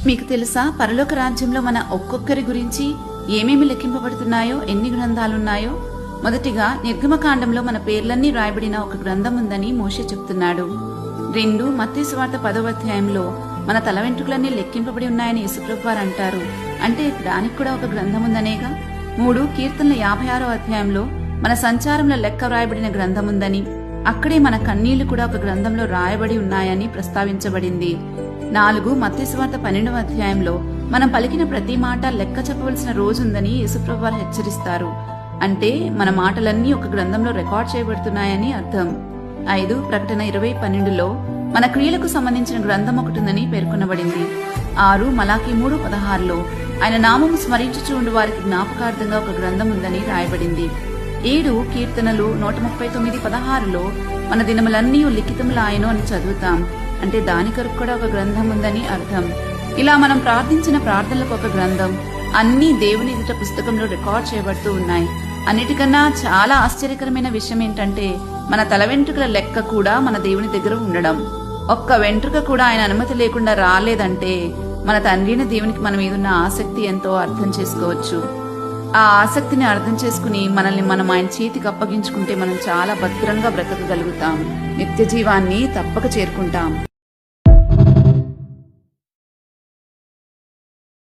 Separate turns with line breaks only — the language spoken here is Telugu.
మీకు తెలుసా, పరలోక రాజ్యంలో మన ఒక్కొక్కరి గురించి ఏమేమి లెక్కింపబడుతున్నాయో, ఎన్ని గ్రంథాలున్నాయో? మొదటిగా నిర్గమకాండంలో మన పేర్లన్నీ రాయబడిన ఒక గ్రంథం ఉందని మోషే చెప్తున్నాడు. 2 మత్తయి సువార్త 10వ అధ్యాయంలో మన తల వెంట్రుకలన్నీ లెక్కింపబడి ఉన్నాయని యేసుప్రభు వారు అంటారు. అంటే దానికి కూడా ఒక గ్రంథం ఉందనేగా. 3 కీర్తనల 56వ అధ్యాయంలో మన సంచారంలో లెక్క వ్రాయబడిన గ్రంథం ఉందని, అక్కడే మన కన్నీళ్లు కూడా ఒక గ్రంథంలో రాయబడి ఉన్నాయని ప్రస్తావించబడింది. 4 మత్తయి సువార్త 12వ అధ్యాయంలో మనం పలికిన ప్రతి మాట లెక్క చెప్పవలసిన రోజుందని యేసుప్రభు వారు హెచ్చరిస్తారు. అంటే మన మాటలన్నీ ఒక గ్రంథంలో రికార్డ్ చేయబడుతున్నాయని అర్థం. 5 ప్రకటన 20:12లో మన క్రియలకు సంబంధించిన గ్రంథం ఒకటి ఉందని పేర్కొనబడింది. 6 మలాకి 3:16లో ఆయన నామము స్మరించుచూ ఉండు వారికి జ్ఞాపకార్థంగా ఒక గ్రంథం ఉందని రాయబడింది. 7 కీర్తనలు 139:16లో మన దినములన్నీ లిఖితములాయను అని చదువుతాం. అంటే దాని కొరకు కూడా ఒక గ్రంథం ఉందని అర్థం. ఇలా మనం ప్రార్థించిన ప్రార్థనలకు ఒక గ్రంథం, అన్ని దేవుని ఎదుట పుస్తకంలో రికార్డ్ చేయబడుతూ ఉన్నాయి. అన్నిటికన్నా చాలా ఆశ్చర్యకరమైన విషయం ఏంటంటే, మన తల వెంట్రుకల లెక్క కూడా మన దేవుని దగ్గర ఉండడం. ఒక్క వెంట్రుక కూడా ఆయన అనుమతి లేకుండా రాలేదంటే మన తండ్రి అయిన దేవునికి మన మీదున్న ఆసక్తి ఎంతో అర్థం చేసుకోవచ్చు. ఆ ఆసక్తిని అర్థం చేసుకుని మనల్ని మనం ఆయన చేతికి అప్పగించుకుంటే మనం చాలా భద్రంగా బ్రతకగలుగుతాం. నిత్య జీవాన్ని తప్పక చేరుకుంటాం.